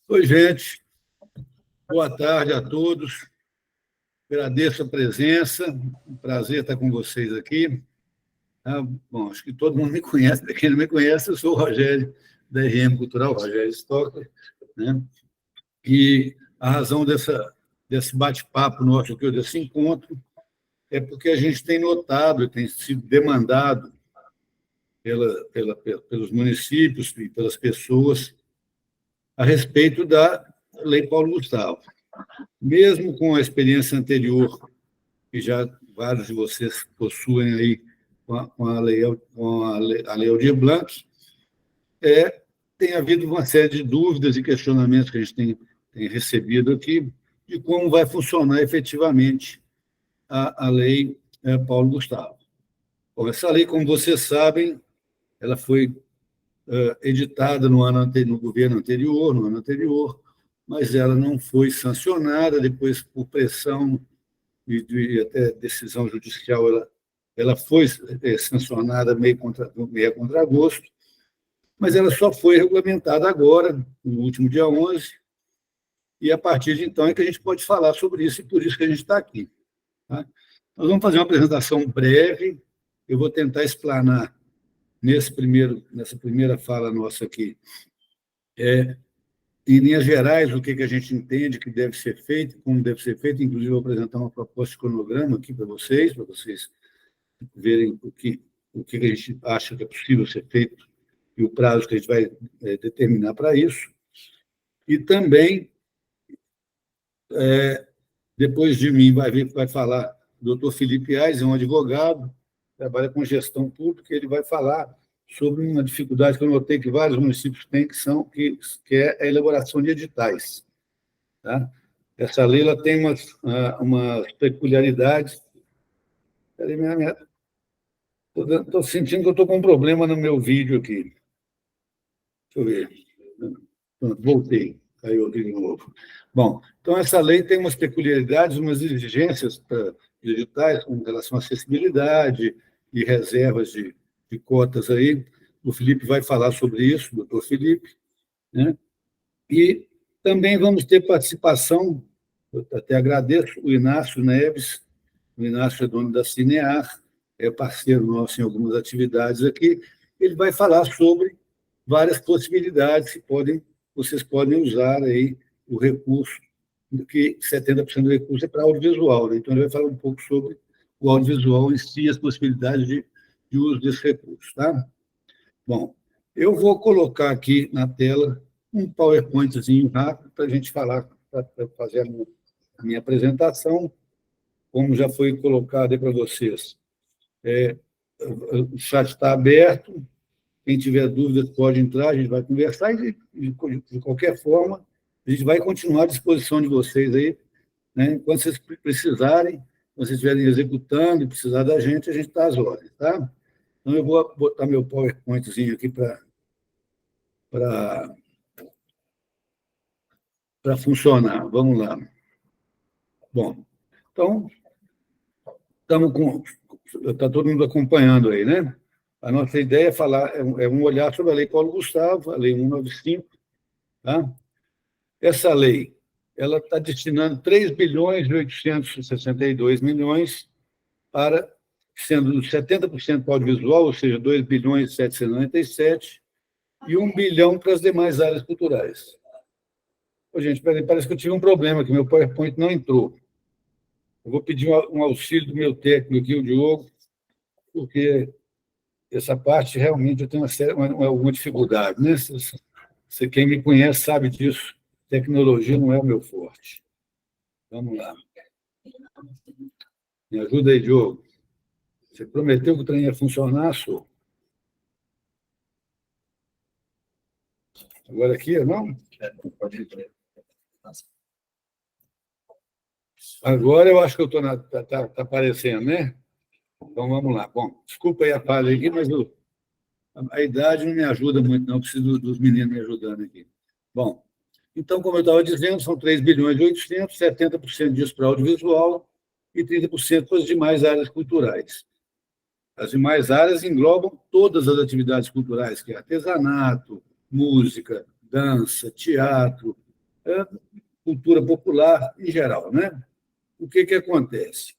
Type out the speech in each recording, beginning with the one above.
Oi, gente. Boa tarde a todos. Agradeço a presença. Um prazer estar com vocês aqui. Bom, acho que todo mundo me conhece. Para quem não me conhece, eu sou o Rogério, da RM Cultural, Rogério Stocker, né? E a razão desse bate-papo nosso aqui, desse encontro, é porque a gente tem notado e tem sido demandado pelos municípios e pelas pessoas a respeito da Lei Paulo Gustavo. Mesmo com a experiência anterior, que já vários de vocês possuem aí com a Lei Aldir Blanc, tem havido uma série de dúvidas e questionamentos que a gente tem recebido aqui de como vai funcionar efetivamente a Lei Paulo Gustavo. Bom, essa lei, como vocês sabem, ela foi editada no governo anterior, no ano anterior, mas ela não foi sancionada, depois, por pressão e até decisão judicial, ela foi sancionada meio a contragosto, mas ela só foi regulamentada agora, no último dia 11, e a partir de então é que a gente pode falar sobre isso, e por isso que a gente está aqui. Tá? Nós vamos fazer uma apresentação breve, eu vou tentar explanar nessa primeira fala nossa aqui, em linhas gerais, o que a gente entende que deve ser feito, como deve ser feito, inclusive vou apresentar uma proposta de cronograma aqui para vocês verem o que a gente acha que é possível ser feito e o prazo que a gente vai determinar para isso. E também, depois de mim, vai falar o doutor Felipe Ais, é um advogado, trabalha com gestão pública, ele vai falar sobre uma dificuldade que eu notei que vários municípios têm, que é a elaboração de editais. Tá? Essa lei ela tem umas peculiaridades. Estou sentindo que eu estou com um problema no meu vídeo aqui. Deixa eu ver. Pronto, voltei. Caiu aqui de novo. Bom, então essa lei tem umas peculiaridades, umas exigências para editais com relação à acessibilidade e reservas de cotas aí. O Felipe vai falar sobre isso, o doutor Felipe, né? E também vamos ter participação, eu até agradeço, o Inácio Neves. O Inácio é dono da Cinear, é parceiro nosso em algumas atividades aqui. Ele vai falar sobre várias possibilidades que vocês podem usar aí o recurso, que 70% do recurso é para audiovisual, né? Então, ele vai falar um pouco sobre o audiovisual em si, as possibilidades de uso desse recurso. Tá? Bom, eu vou colocar aqui na tela um PowerPointzinho rápido para a gente falar, para fazer a minha apresentação. Como já foi colocado aí para vocês, o chat está aberto, quem tiver dúvidas pode entrar, a gente vai conversar e, de qualquer forma, a gente vai continuar à disposição de vocês aí, né? Quando vocês precisarem, quando vocês estiverem executando e precisar da gente, a gente está às ordens, tá? Então, eu vou botar meu PowerPointzinho aqui para funcionar. Vamos lá. Bom, então, está todo mundo acompanhando aí, né? A nossa ideia é um olhar sobre a Lei Paulo Gustavo, a Lei 195. Tá? Essa lei ela está destinando 3 bilhões e 862 milhões para, sendo 70% para o audiovisual, ou seja, 2 bilhões e 797, e 1 bilhão para as demais áreas culturais. Ô, gente, parece que eu tive um problema, que meu PowerPoint não entrou. Eu vou pedir um auxílio do meu técnico aqui, o Diogo, porque essa parte realmente eu tenho alguma dificuldade, né? Quem me conhece sabe disso. Tecnologia não é o meu forte. Vamos lá. Me ajuda aí, Diogo. Você prometeu que o trem ia funcionar, senhor? Agora aqui, não? Agora eu acho que eu estou tá aparecendo, né? Então, vamos lá. Bom, desculpa aí a falha aqui, mas a idade não me ajuda muito, não. Eu preciso dos meninos me ajudando aqui. Bom, então, como eu estava dizendo, são 3 bilhões e 800, 70% disso para audiovisual e 30% para as demais áreas culturais. As demais áreas englobam todas as atividades culturais, que é artesanato, música, dança, teatro, cultura popular em geral, né? O que acontece?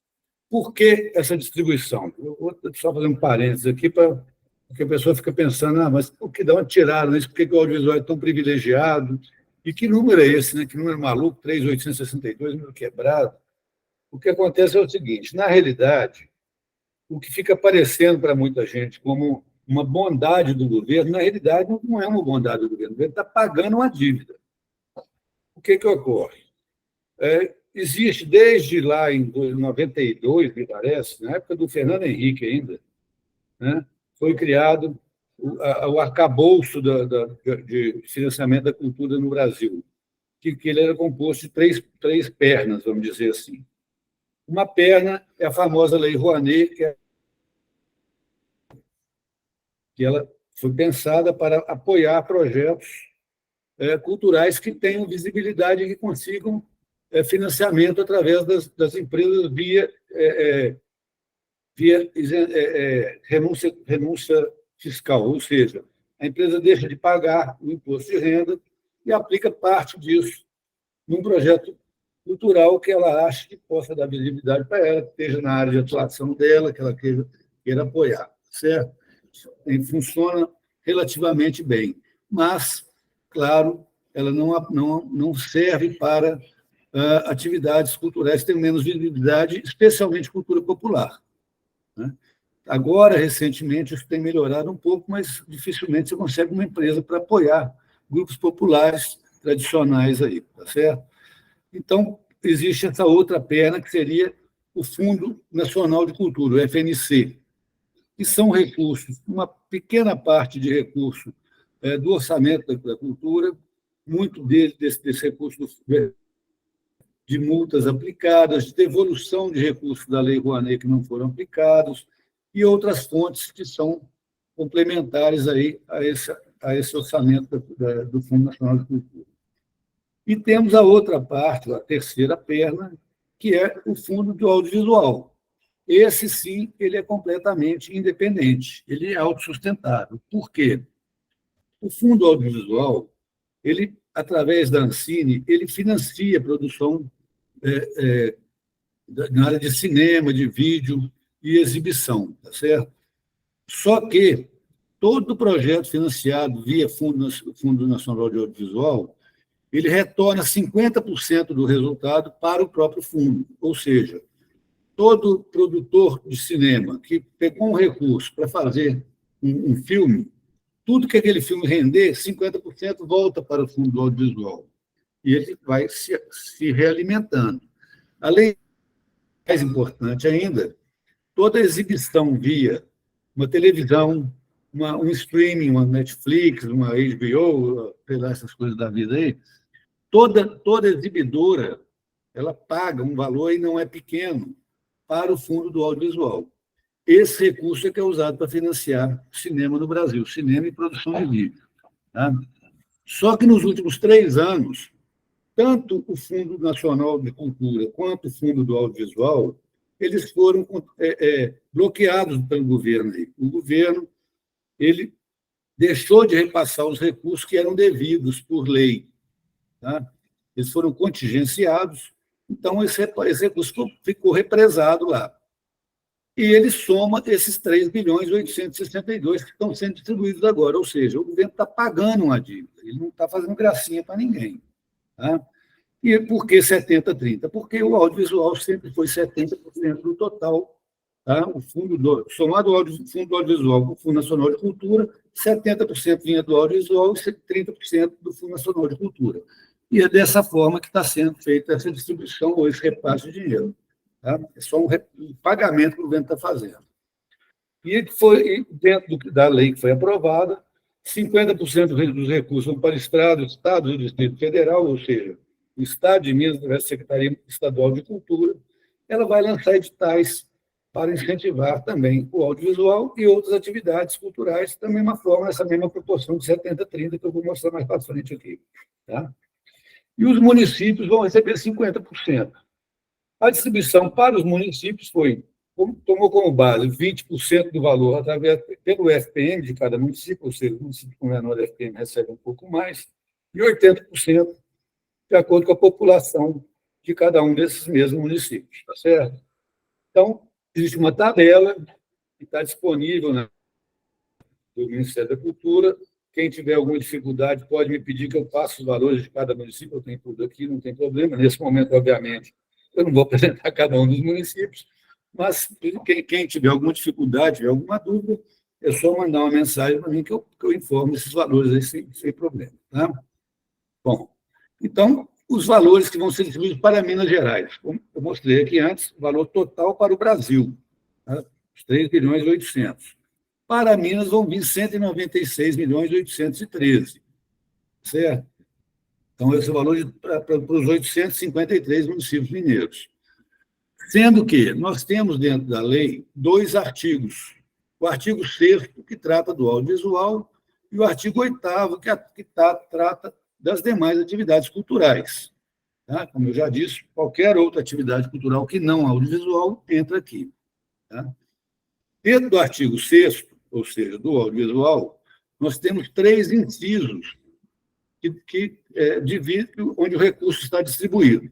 Por que essa distribuição? Eu vou só fazer um parênteses aqui, porque a pessoa fica pensando, mas por que dá uma tirada nisso? Por que o audiovisual é tão privilegiado? E que número é esse, né? Que número maluco, 3.862, número quebrado. O que acontece é o seguinte, na realidade, o que fica parecendo para muita gente como uma bondade do governo, na realidade, não é uma bondade do governo está pagando uma dívida. O que ocorre? Existe desde lá em 92, me parece, na época do Fernando Henrique ainda, né, foi criado o arcabouço de financiamento da cultura no Brasil, que ele era composto de três pernas, vamos dizer assim. Uma perna é a famosa Lei Rouanet, que ela foi pensada para apoiar projetos culturais que tenham visibilidade e que consigam financiamento através das empresas via renúncia fiscal, ou seja, a empresa deixa de pagar o imposto de renda e aplica parte disso num projeto cultural que ela acha que possa dar visibilidade para ela, que esteja na área de atuação dela, que ela queira apoiar, certo? E funciona relativamente bem, mas, claro, ela não serve para atividades culturais que têm menos visibilidade, especialmente cultura popular, né? Agora, recentemente, isso tem melhorado um pouco, mas dificilmente você consegue uma empresa para apoiar grupos populares tradicionais aí, tá certo? Então, existe essa outra perna, que seria o Fundo Nacional de Cultura, o FNC, que são recursos, uma pequena parte de recurso do orçamento da cultura, muito desse recurso de multas aplicadas, de devolução de recursos da Lei Rouanet que não foram aplicados, e outras fontes que são complementares aí a esse orçamento do Fundo Nacional de Cultura. E temos a outra parte, a terceira perna, que é o Fundo do Audiovisual. Esse, sim, ele é completamente independente, ele é autossustentável. Por quê? O Fundo Audiovisual, ele, através da Ancine, ele financia a produção na área de cinema, de vídeo e exibição, tá certo? Só que todo projeto financiado via Fundo Nacional de Audiovisual, ele retorna 50% do resultado para o próprio fundo. Ou seja, todo produtor de cinema que pegou um recurso para fazer um filme, tudo que aquele filme render, 50% volta para o fundo audiovisual. E ele vai se realimentando. Além mais importante ainda, toda exibição via uma televisão, um streaming, uma Netflix, uma HBO, sei lá, essas coisas da vida aí, toda exibidora ela paga um valor e não é pequeno para o fundo do audiovisual. Esse recurso é que é usado para financiar cinema no Brasil, cinema e produção de vídeo. Tá? Só que nos últimos 3 anos, tanto o Fundo Nacional de Cultura quanto o Fundo do Audiovisual, eles foram bloqueados pelo governo. O governo ele deixou de repassar os recursos que eram devidos por lei. Tá? Eles foram contingenciados, então esse recurso ficou represado lá. E ele soma esses 3.862 que estão sendo distribuídos agora, ou seja, o governo está pagando uma dívida, ele não está fazendo gracinha para ninguém. Tá? E por que 70-30? Porque o audiovisual sempre foi 70% do total. Tá? Somado ao Fundo do Audiovisual com o Fundo Nacional de Cultura, 70% vinha do audiovisual e 30% do Fundo Nacional de Cultura. E é dessa forma que está sendo feita essa distribuição ou esse repasse de dinheiro. Tá? É só um pagamento que o governo está fazendo. E foi dentro da lei que foi aprovada, 50% dos recursos vão para Estado e o Distrito Federal, ou seja, o Estado de Minas, através da Secretaria Estadual de Cultura, ela vai lançar editais para incentivar também o audiovisual e outras atividades culturais, da mesma forma, nessa mesma proporção de 70-30, que eu vou mostrar mais para frente aqui. Tá? E os municípios vão receber 50%. A distribuição para os municípios tomou como base 20% do valor através pelo FPM de cada município, ou seja, o município com menor FPM recebe um pouco mais, e 80% de acordo com a população de cada um desses mesmos municípios, tá certo? Então, existe uma tabela que está disponível do Ministério da Cultura. Quem tiver alguma dificuldade pode me pedir que eu passe os valores de cada município, eu tenho tudo aqui, não tem problema. Nesse momento, obviamente, eu não vou apresentar cada um dos municípios, mas quem tiver alguma dificuldade, tiver alguma dúvida, é só mandar uma mensagem para mim que eu informo esses valores aí sem problema. Tá? Bom, então, os valores que vão ser distribuídos para Minas Gerais. Como eu mostrei aqui antes, o valor total para o Brasil, tá? Os 3 bilhões e 800. Para Minas vão vir 196 milhões e 813, certo? Então, esse é o valor para os 853 municípios mineiros. Sendo que nós temos dentro da lei 2 artigos. O artigo 6º, que trata do audiovisual, e o artigo 8º, que trata das demais atividades culturais. Tá? Como eu já disse, qualquer outra atividade cultural que não audiovisual entra aqui. Tá? Dentro do artigo 6º, ou seja, do audiovisual, nós temos 3 incisos que dividem onde o recurso está distribuído.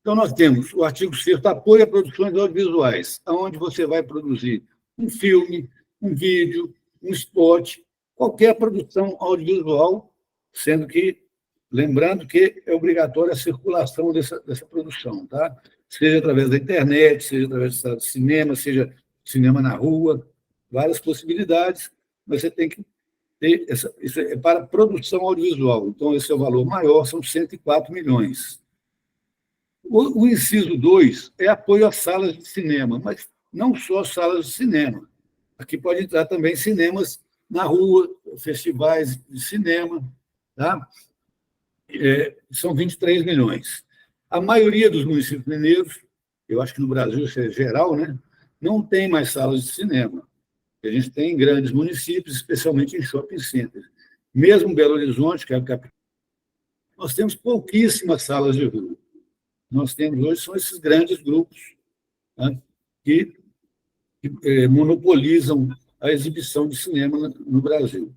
Então, nós temos o artigo 6º, apoio a produções audiovisuais, onde você vai produzir um filme, um vídeo, um spot, qualquer produção audiovisual, sendo que, lembrando que é obrigatória a circulação dessa produção, tá? Seja através da internet, seja através de sala de cinema, seja cinema na rua, várias possibilidades, mas você tem que ter isso é para produção audiovisual. Então, esse é o valor maior, são 104 milhões. O inciso 2 é apoio às salas de cinema, mas não só salas de cinema. Aqui pode entrar também cinemas na rua, festivais de cinema, tá? São 23 milhões. A maioria dos municípios mineiros, eu acho que no Brasil isso é geral, né, não tem mais salas de cinema. A gente tem em grandes municípios, especialmente em shopping centers. Mesmo Belo Horizonte, que é a capital, nós temos pouquíssimas salas de rua. Nós temos hoje são esses grandes grupos, né, que monopolizam a exibição de cinema no Brasil.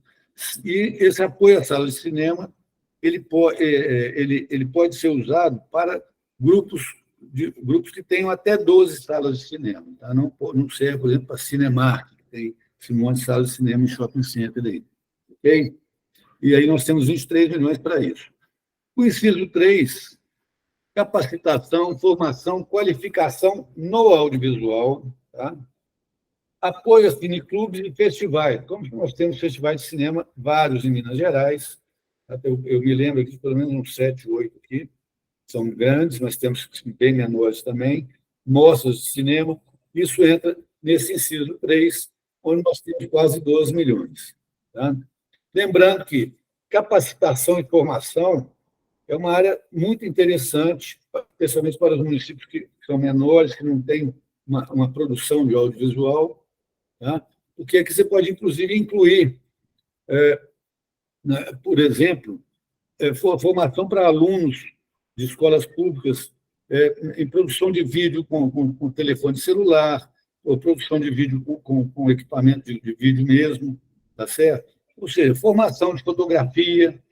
E esse apoio à sala de cinema ele pode ser usado para grupos que tenham até 12 salas de cinema. Tá? Não serve, por exemplo, para Cinemark, que tem esse monte de salas de cinema em shopping center aí. Okay? E aí nós temos 23 milhões para isso. O inciso 3, capacitação, formação, qualificação no audiovisual, tá? Apoio a cineclubes e festivais. Como nós temos festivais de cinema, vários em Minas Gerais, eu me lembro aqui de pelo menos uns 7, 8 aqui, são grandes, mas temos bem menores também, mostras de cinema, isso entra nesse inciso 3, onde nós temos quase 12 milhões. Tá? Lembrando que capacitação e formação é uma área muito interessante, especialmente para os municípios que são menores, que não têm uma produção de audiovisual, tá? O que é que você pode, inclusive, incluir, por exemplo, formação para alunos de escolas públicas em produção de vídeo com telefone celular, ou produção de vídeo com equipamento de vídeo mesmo, tá certo? Ou seja, formação de fotografia,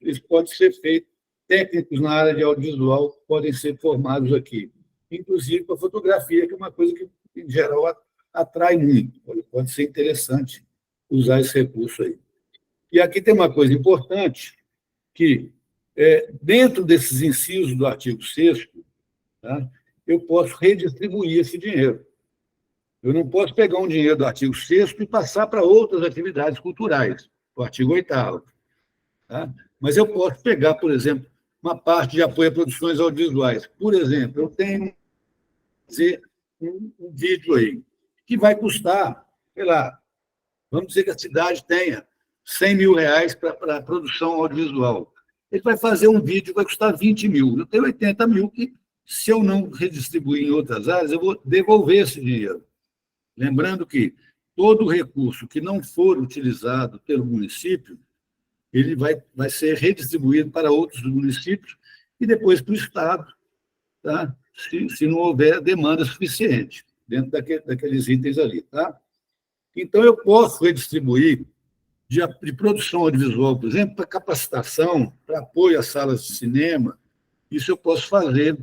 isso pode ser feito. Técnicos na área de audiovisual podem ser formados aqui, inclusive para fotografia, que é uma coisa que, em geral, atrai muito. Pode ser interessante usar esse recurso aí. E aqui tem uma coisa importante, que dentro desses incisos do artigo 6º, tá, eu posso redistribuir esse dinheiro. Eu não posso pegar um dinheiro do artigo 6º e passar para outras atividades culturais, o artigo 8º. Tá? Mas eu posso pegar, por exemplo, uma parte de apoio a produções audiovisuais. Por exemplo, eu tenho um vídeo aí que vai custar, sei lá, vamos dizer que a cidade tenha 100 mil reais para a produção audiovisual. Ele vai fazer um vídeo que vai custar 20 mil. Eu tenho 80 mil que, se eu não redistribuir em outras áreas, eu vou devolver esse dinheiro. Lembrando que todo recurso que não for utilizado pelo município, ele vai ser redistribuído para outros municípios e depois para o Estado, tá? Se não houver demanda suficiente dentro daqueles itens ali. Tá? Então, eu posso redistribuir de produção audiovisual, por exemplo, para capacitação, para apoio às salas de cinema, isso eu posso fazer,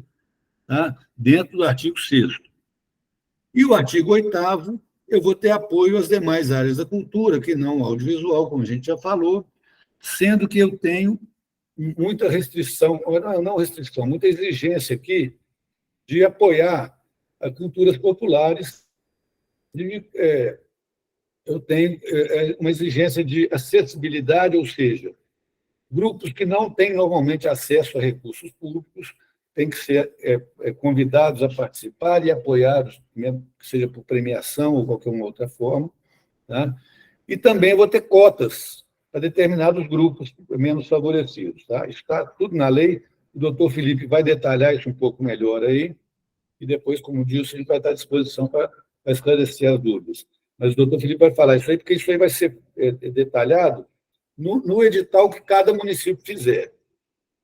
tá, dentro do artigo 6º. E o artigo 8º, eu vou ter apoio às demais áreas da cultura, que não audiovisual, como a gente já falou, sendo que eu tenho muita restrição, não restrição, muita exigência aqui de apoiar as culturas populares. Eu tenho uma exigência de acessibilidade, ou seja, grupos que não têm normalmente acesso a recursos públicos têm que ser convidados a participar e apoiados, mesmo que seja por premiação ou qualquer uma outra forma. Tá? E também vou ter cotas para determinados grupos menos favorecidos. Tá? Está tudo na lei, o doutor Felipe vai detalhar isso um pouco melhor aí, e depois, como disse, a gente vai estar à disposição para esclarecer as dúvidas. Mas o doutor Felipe vai falar isso aí, porque isso aí vai ser detalhado no edital que cada município fizer.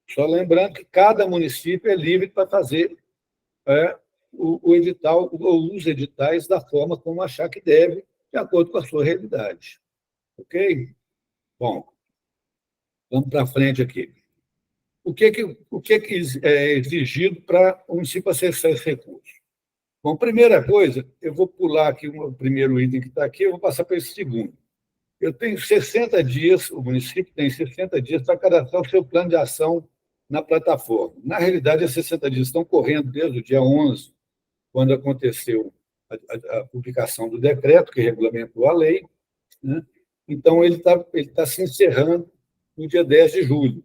Só lembrando que cada município é livre para fazer o edital, ou os editais da forma como achar que deve, de acordo com a sua realidade. Ok? Bom, vamos para frente aqui. O que é exigido para o município acessar esse recurso? Bom, primeira coisa, eu vou pular aqui o primeiro item que está aqui, eu vou passar para esse segundo. Eu tenho 60 dias, o município tem 60 dias para cadastrar o seu plano de ação na plataforma. Na realidade, esses 60 dias estão correndo desde o dia 11, quando aconteceu a publicação do decreto que regulamentou a lei, né? Então, ele tá se encerrando no dia 10 de julho.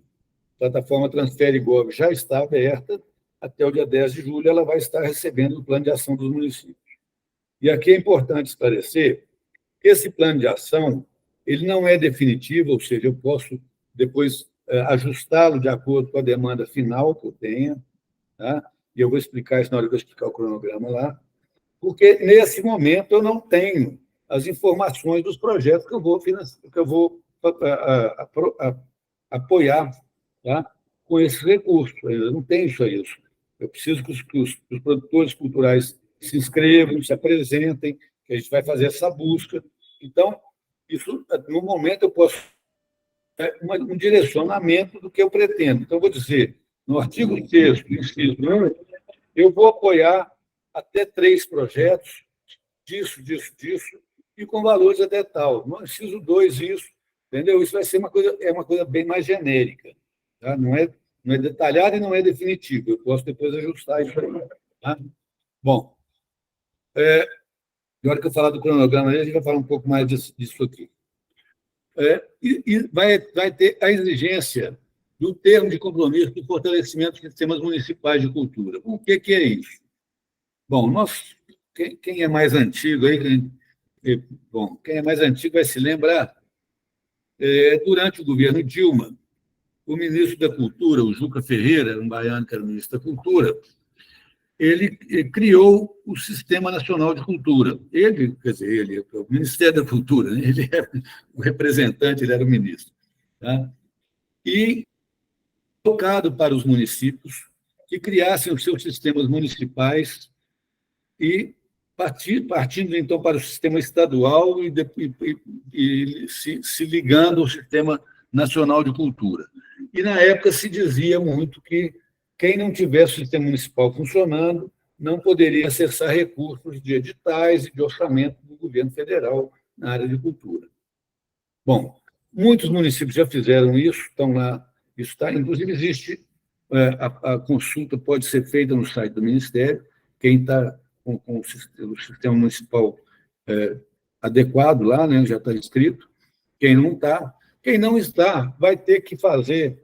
A plataforma Transfere.gov já está aberta, até o dia 10 de julho ela vai estar recebendo o plano de ação dos municípios. E aqui é importante esclarecer que esse plano de ação ele não é definitivo, ou seja, eu posso depois ajustá-lo de acordo com a demanda final que eu tenha, tá? E eu vou explicar isso na hora que eu explicar o cronograma lá, porque nesse momento eu não tenho as informações dos projetos que eu vou apoiar, tá? Com esse recurso. Eu não tenho só isso. Eu preciso que os produtores culturais se inscrevam, se apresentem, que a gente vai fazer essa busca. Então, isso, no momento, eu posso um direcionamento do que eu pretendo. Então, eu vou dizer, no artigo 6º, inciso 1, eu vou apoiar até 3 projetos, disso, e com valores até tal. No inciso 2, isso, entendeu? Isso vai ser uma coisa bem mais genérica. Tá? Não é detalhado e não é definitivo. Eu posso depois ajustar isso aí. Tá? Bom, na hora que eu falar do cronograma, a gente vai falar um pouco mais disso aqui. E vai ter a exigência do termo de compromisso do fortalecimento dos sistemas municipais de cultura. O que é isso? Bom, quem é mais antigo aí, quem é mais antigo vai se lembrar, durante o governo Dilma, o ministro da Cultura, o Juca Ferreira, um baiano que era ministro da Cultura, ele criou o Sistema Nacional de Cultura. Ele é o Ministério da Cultura, né? Ele era o representante, ele era o ministro. Tá? E tocado para os municípios que criassem os seus sistemas municipais e partindo, então, para o sistema estadual e se ligando ao Sistema Nacional de Cultura. E, na época, se dizia muito que quem não tivesse o sistema municipal funcionando não poderia acessar recursos de editais e de orçamento do governo federal na área de cultura. Bom, muitos municípios já fizeram isso, estão lá, isso está, inclusive existe, a consulta pode ser feita no site do Ministério, quem está com o sistema municipal adequado lá, né, já está inscrito, quem não está, vai ter que fazer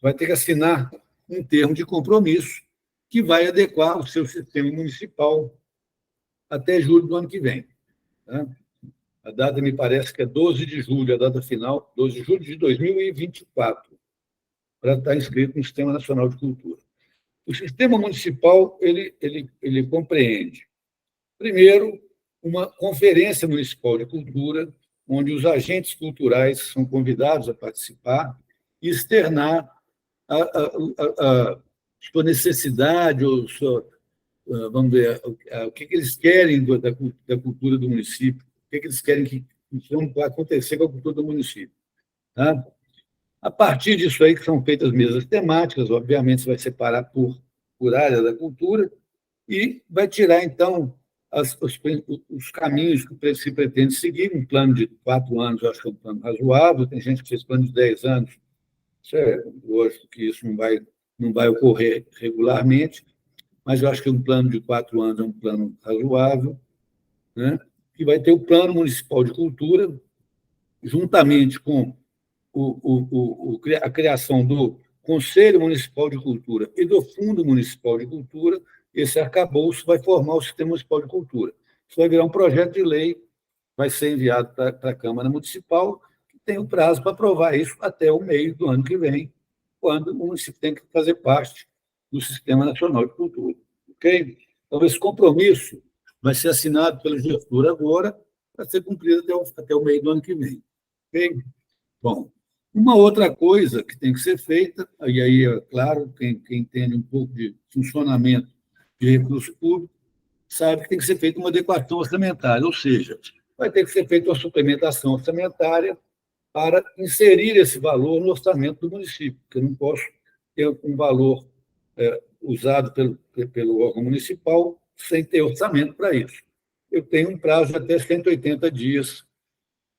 vai ter que assinar um termo de compromisso que vai adequar o seu sistema municipal até julho do ano que vem. Tá? A data me parece que é 12 de julho, a data final, 12 de julho de 2024, para estar inscrito no Sistema Nacional de Cultura. O sistema municipal ele compreende, primeiro, uma conferência municipal de cultura, onde os agentes culturais são convidados a participar e externar a sua necessidade, ou vamos ver, o que eles querem da cultura do município, o que eles querem Isso não vai acontecer com a cultura do município. Tá? A partir disso aí, que são feitas mesas temáticas, obviamente, você vai separar por área da cultura e vai tirar, então, os caminhos que se pretende seguir. Um plano de 4 anos, eu acho que é um plano razoável. Tem gente que fez plano de 10 anos. Isso é lógico que isso não vai ocorrer regularmente, mas eu acho que um plano de 4 anos é um plano razoável, né? Que vai ter o Plano Municipal de Cultura, juntamente com a criação do Conselho Municipal de Cultura e do Fundo Municipal de Cultura. Esse arcabouço vai formar o Sistema Municipal de Cultura. Isso vai virar um projeto de lei, vai ser enviado para a Câmara Municipal, que tem o prazo para aprovar isso até o meio do ano que vem, quando o município tem que fazer parte do Sistema Nacional de Cultura. Ok? Então, esse compromisso vai ser assinado pelo gestor agora, para ser cumprido até o meio do ano que vem. Ok? Bom, uma outra coisa que tem que ser feita, e aí, é claro, quem entende um pouco de funcionamento de recurso público, sabe que tem que ser feita uma adequação orçamentária, ou seja, vai ter que ser feita uma suplementação orçamentária para inserir esse valor no orçamento do município, porque eu não posso ter um valor usado pelo órgão municipal sem ter orçamento para isso. Eu tenho um prazo de até 180 dias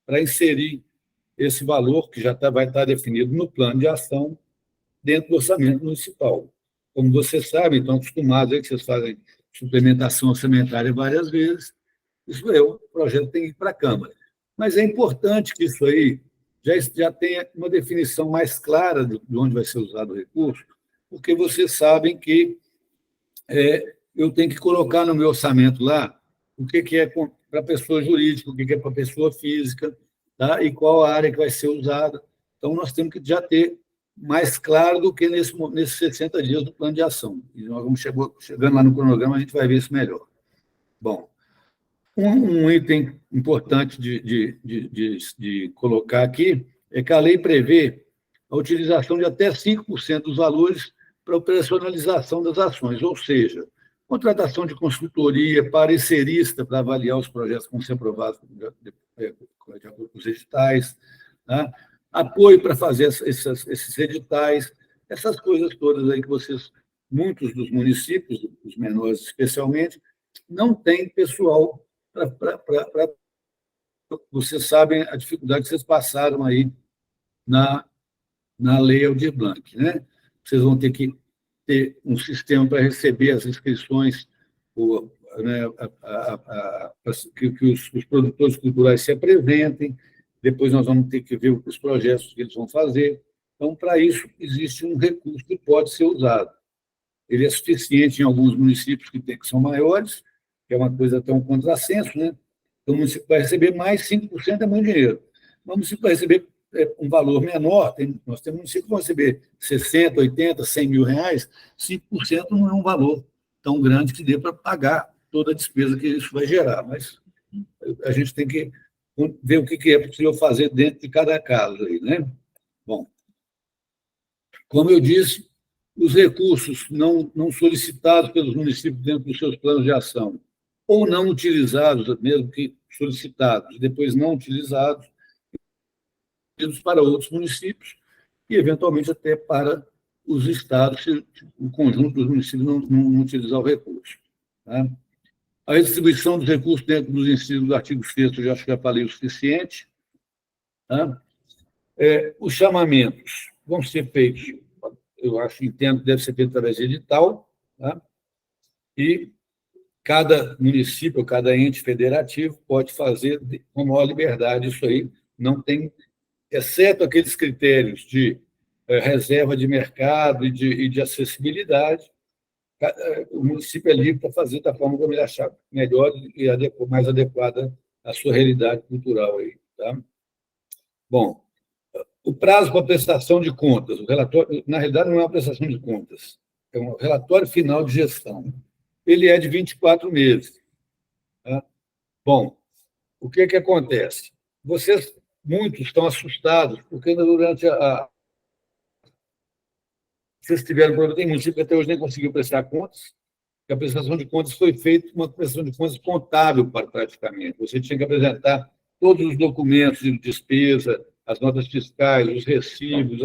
para inserir esse valor, que já vai estar definido no plano de ação, dentro do orçamento municipal. Como vocês sabem, estão acostumados aí que vocês fazem suplementação orçamentária várias vezes, isso é, o projeto tem que ir para a Câmara. Mas é importante que isso aí já tenha uma definição mais clara de onde vai ser usado o recurso, porque vocês sabem que eu tenho que colocar no meu orçamento lá o que é para pessoa jurídica, o que é para pessoa física, tá? E qual a área que vai ser usada. Então, nós temos que já ter mais claro do que nesses 60 dias do plano de ação. E nós vamos chegando lá no cronograma, a gente vai ver isso melhor. Bom, um item importante de colocar aqui é que a lei prevê a utilização de até 5% dos valores para operacionalização das ações, ou seja, contratação de consultoria, parecerista para avaliar os projetos que vão ser aprovados de acordo com os editais, tá? Apoio para fazer esses editais, essas coisas todas aí que muitos dos municípios, os menores especialmente, não têm pessoal para. Vocês sabem a dificuldade que vocês passaram aí na Lei Aldir Blanc, né? Vocês vão ter que ter um sistema para receber as inscrições, né, que os produtores culturais se apresentem, depois nós vamos ter que ver os projetos que eles vão fazer. Então, para isso, existe um recurso que pode ser usado. Ele é suficiente em alguns municípios que são maiores, que é uma coisa até um contrassenso, né? Então, o município vai receber mais, 5% é muito dinheiro. O município vai receber um valor menor, nós temos municípios que vão receber 60, 80, 100 mil reais, 5% não é um valor tão grande que dê para pagar toda a despesa que isso vai gerar, mas a gente tem que ver o que é possível fazer dentro de cada caso aí, né? Bom, como eu disse, os recursos não solicitados pelos municípios dentro dos seus planos de ação, ou não utilizados, mesmo que solicitados, depois não utilizados, para outros municípios e, eventualmente, até para os estados, se o conjunto dos municípios não utilizar o recurso. Tá? A redistribuição dos recursos dentro dos incisos do artigo 6º, eu acho que já falei o suficiente. Tá? Os chamamentos vão ser feitos, eu entendo que deve ser feito através de edital, tá? E cada município, cada ente federativo pode fazer com maior liberdade isso aí, não tem, exceto aqueles critérios de reserva de mercado e de acessibilidade, o município é livre para fazer da forma como ele achar melhor e mais adequada à sua realidade cultural aí, tá? Bom, o prazo para prestação de contas, o relatório, na realidade, não é uma prestação de contas, é um relatório final de gestão. Ele é de 24 meses. Tá? Bom, o que acontece? Muitos estão assustados, porque durante vocês tiveram problema, tem município que até hoje nem conseguiu prestar contas, porque a prestação de contas foi feita uma prestação de contas contábil, praticamente. Você tinha que apresentar todos os documentos de despesa, as notas fiscais, os recibos,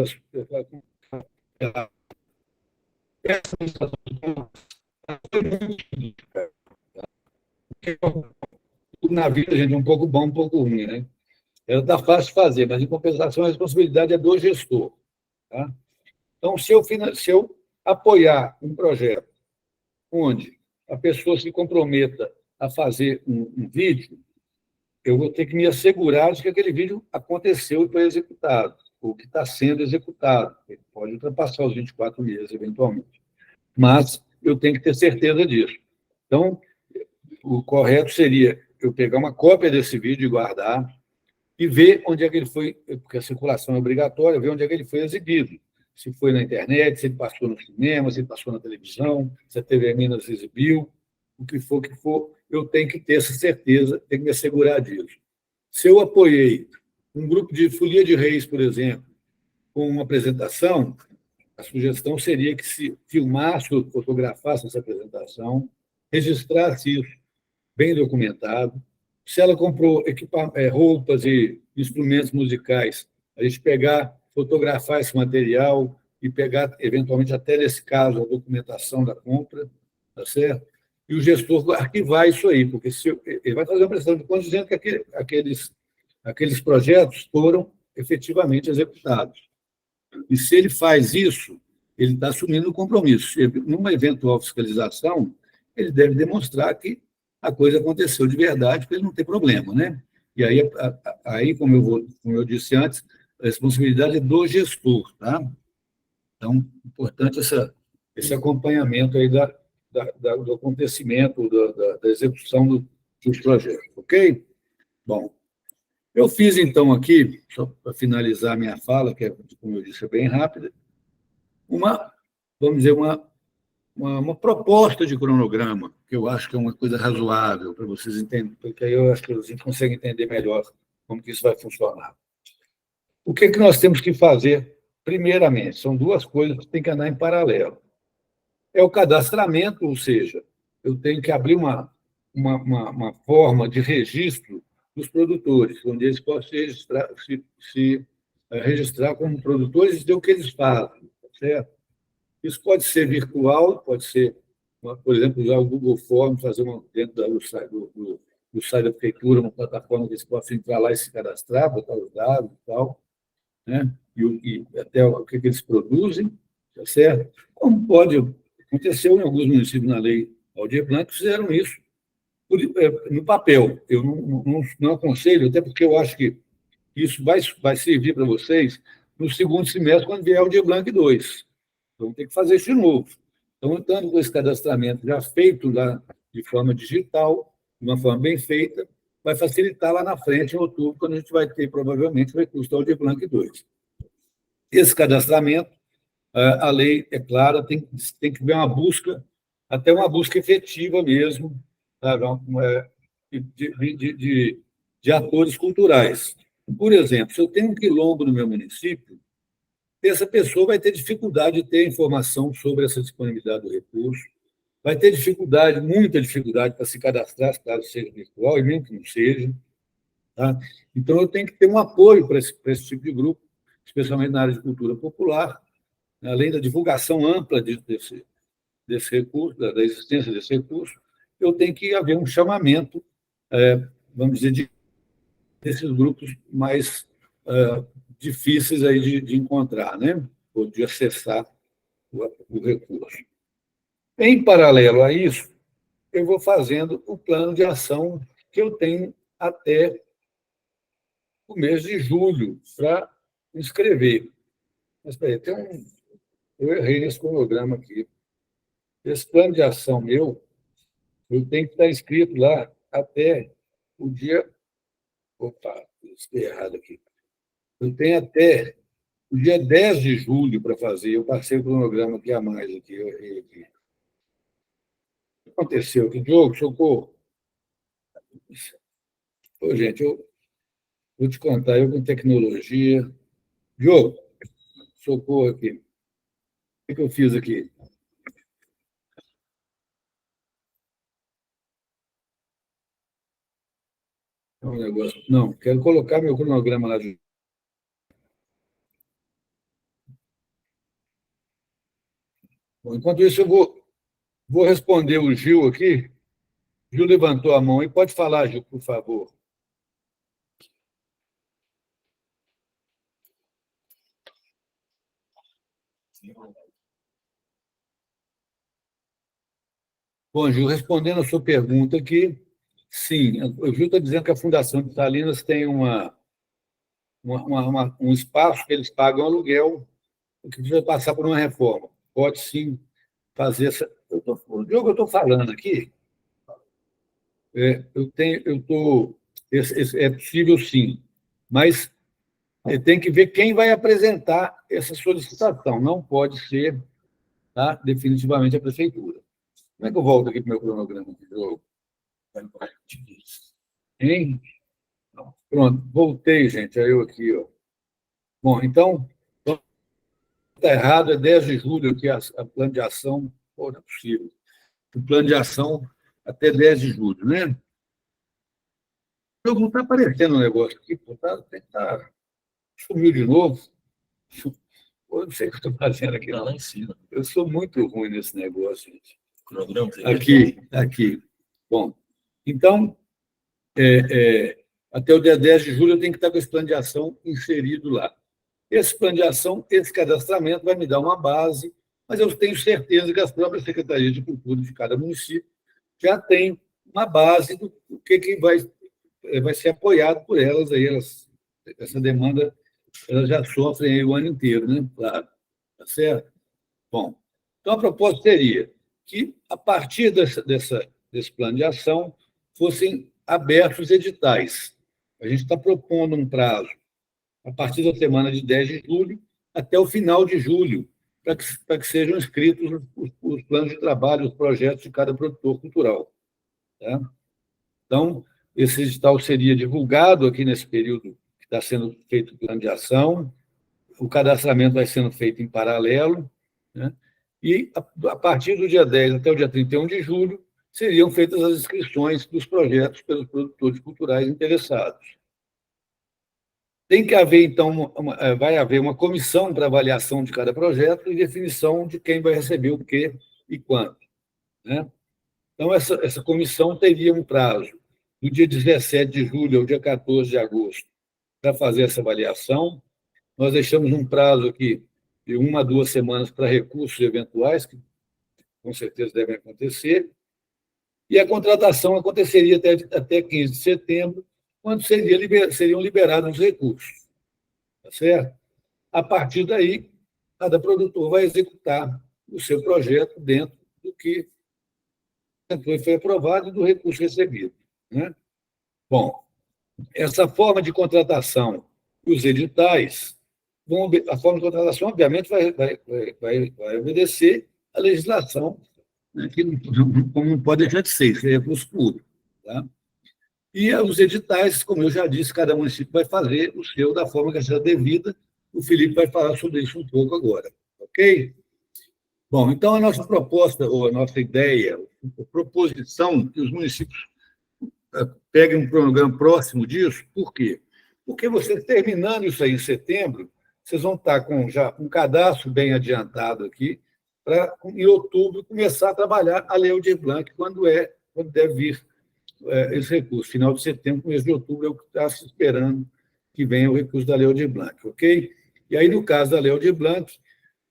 na vida, gente, é um pouco bom, um pouco ruim, né? Ela está fácil de fazer, mas, em compensação, a responsabilidade é do gestor. Tá? Então, se eu apoiar um projeto onde a pessoa se comprometa a fazer um vídeo, eu vou ter que me assegurar de que aquele vídeo aconteceu e foi executado, ou que está sendo executado. Ele pode ultrapassar os 24 meses, eventualmente. Mas eu tenho que ter certeza disso. Então, o correto seria eu pegar uma cópia desse vídeo e guardar, e ver onde é que ele foi, porque a circulação é obrigatória, ver onde é que ele foi exibido. Se foi na internet, se ele passou no cinema, se ele passou na televisão, se a TV Minas exibiu, o que for, eu tenho que ter essa certeza, tenho que me assegurar disso. Se eu apoiei um grupo de folia de reis, por exemplo, com uma apresentação, a sugestão seria que se filmasse ou fotografasse essa apresentação, registrasse isso bem documentado. Se ela comprou roupas e instrumentos musicais, a gente pegar, fotografar esse material e pegar, eventualmente, até nesse caso, a documentação da compra, tá certo? E o gestor arquivar isso aí, porque ele vai fazer uma prestação de contas dizendo que aqueles projetos foram efetivamente executados. E se ele faz isso, ele está assumindo o compromisso. Numa eventual fiscalização, ele deve demonstrar que a coisa aconteceu de verdade, para ele não ter problema, né? E aí, como eu disse antes, a responsabilidade é do gestor, tá? Então, importante esse acompanhamento aí do acontecimento, da execução dos projetos, ok? Bom, eu fiz, então, aqui, só para finalizar a minha fala, que, como eu disse, é bem rápida, vamos dizer, uma proposta de cronograma, que eu acho que é uma coisa razoável para vocês entenderem, porque aí eu acho que a gente consegue entender melhor como que isso vai funcionar. O que nós temos que fazer, primeiramente? São duas coisas que têm que andar em paralelo. É o cadastramento, ou seja, eu tenho que abrir uma forma de registro dos produtores, onde eles possam se registrar como produtores e dizer o que eles fazem, tá certo? Isso pode ser virtual, pode ser, por exemplo, usar o Google Forms, fazer dentro do site da prefeitura, uma plataforma que eles possam entrar lá e se cadastrar, botar os dados e tal, né? E até o que eles produzem, tá certo? Como pode acontecer em alguns municípios na lei Aldir Blanc, fizeram isso no papel. Eu não aconselho, até porque eu acho que isso vai servir para vocês no segundo semestre, quando vier o Aldir Blanc 2. Vamos ter que fazer isso de novo. Então, estando com esse cadastramento já feito lá de forma digital, de uma forma bem feita, vai facilitar lá na frente, em outubro, quando a gente vai ter, provavelmente, o recurso do Aldir Blanc 2. Esse cadastramento, a lei é clara, tem que ver uma busca, até uma busca efetiva mesmo, sabe? De atores culturais. Por exemplo, se eu tenho um quilombo no meu município, essa pessoa vai ter dificuldade de ter informação sobre essa disponibilidade do recurso, vai ter dificuldade, muita dificuldade, para se cadastrar, caso seja virtual, e mesmo que não seja. Tá? Então, eu tenho que ter um apoio para esse tipo de grupo, especialmente na área de cultura popular, né? Além da divulgação ampla desse recurso, da existência desse recurso, eu tenho que haver um chamamento, vamos dizer, desses grupos mais difíceis aí de encontrar, né? Ou de acessar o recurso. Em paralelo a isso, eu vou fazendo o plano de ação que eu tenho até o mês de julho para inscrever. Mas, peraí, eu errei nesse cronograma aqui. Esse plano de ação meu, eu tenho que estar inscrito lá até o dia. Opa, estou errado aqui. Eu tenho até o dia 10 de julho para fazer. Eu passei o cronograma aqui a mais aqui, eu errei aqui. O que aconteceu aqui? Diogo, socorro. Ô, gente, eu vou te contar, eu com tecnologia. Diogo, socorro aqui. O que eu fiz aqui? um negócio. Não, quero colocar meu cronograma lá de. Bom, enquanto isso, eu vou responder o Gil aqui. Gil levantou a mão e pode falar, Gil, por favor. Bom, Gil, respondendo a sua pergunta aqui, sim, o Gil está dizendo que a Fundação de Salinas tem um espaço que eles pagam aluguel, que precisa passar por uma reforma. Pode sim fazer essa. O jogo que eu estou falando aqui, é possível sim, mas tem que ver quem vai apresentar essa solicitação. Não pode ser, tá, definitivamente a prefeitura. Como é que eu volto aqui para o meu cronograma de jogo? Hein? Pronto, voltei, gente. Aí eu aqui, ó. Bom, então, está errado, é 10 de julho que a plano de ação. Pô, não é possível. O plano de ação até 10 de julho, né? Não está aparecendo um negócio aqui, pô, sumiu de novo. Pô, não sei o que eu estou fazendo aqui. Não, lá em cima. Eu sou muito ruim nesse negócio, gente. Aqui. Bom, então, até o dia 10 de julho eu tenho que estar com esse plano de ação inserido lá. Esse plano de ação, esse cadastramento vai me dar uma base, mas eu tenho certeza que as próprias secretarias de cultura de cada município já têm uma base do que vai ser apoiado por elas. Essa demanda elas já sofrem aí o ano inteiro, né? Claro. Tá certo? Bom, então a proposta seria que, a partir desse plano de ação, fossem abertos editais. A gente está propondo um prazo a partir da semana de 10 de julho até o final de julho, para que sejam inscritos os planos de trabalho, os projetos de cada produtor cultural. Tá? Então, esse edital seria divulgado aqui nesse período que está sendo feito o plano de ação, o cadastramento vai sendo feito em paralelo, né? E, a partir do dia 10 até o dia 31 de julho, seriam feitas as inscrições dos projetos pelos produtores culturais interessados. Tem que haver, então, vai haver uma comissão para avaliação de cada projeto e definição de quem vai receber o quê e quanto, né? Então, essa comissão teria um prazo do dia 17 de julho ao dia 14 de agosto para fazer essa avaliação. Nós deixamos um prazo aqui de 1 a 2 semanas para recursos eventuais, que com certeza devem acontecer, e a contratação aconteceria até 15 de setembro, quando seriam liberados os recursos. Tá certo? A partir daí, cada produtor vai executar o seu projeto dentro do que foi aprovado e do recurso recebido, né? Bom, essa forma de contratação e os editais, a forma de contratação, obviamente, vai obedecer à legislação, né, que não pode deixar de ser, isso é recurso público. Tá? E os editais, como eu já disse, cada município vai fazer o seu da forma que seja devida. O Felipe vai falar sobre isso um pouco agora, ok? Bom, então a nossa proposta, ou a nossa ideia, a proposição que os municípios peguem um cronograma próximo disso, por quê? Porque vocês terminando isso aí em setembro, vocês vão estar com já um cadastro bem adiantado aqui, para, em outubro, começar a trabalhar a Lei Aldir Blanc, quando deve vir esse recurso. Final de setembro, começo de outubro, é o que está se esperando que venha o recurso da Lei Aldir Blanc, ok? E aí, no caso da Lei Aldir Blanc,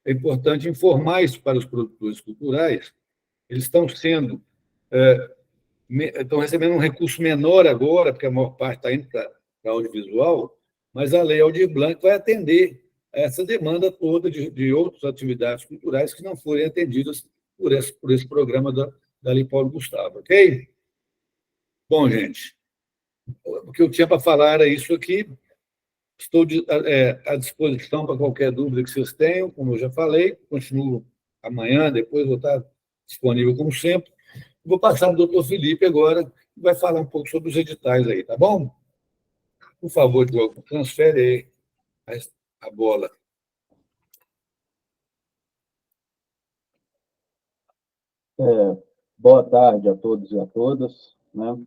é importante informar isso para os produtores culturais. Eles estão recebendo um recurso menor agora, porque a maior parte está indo para audiovisual, mas a Lei Aldir Blanc vai atender a essa demanda toda de outras atividades culturais que não forem atendidas por esse programa da Lei Paulo Gustavo, ok? Bom, gente, o que eu tinha para falar era isso aqui. Estou à disposição para qualquer dúvida que vocês tenham, como eu já falei. Continuo amanhã, depois vou estar disponível como sempre. Vou passar para o doutor Felipe agora, que vai falar um pouco sobre os editais aí, tá bom? Por favor, Diogo, transfere aí a bola. Boa tarde a todos e a todas, né?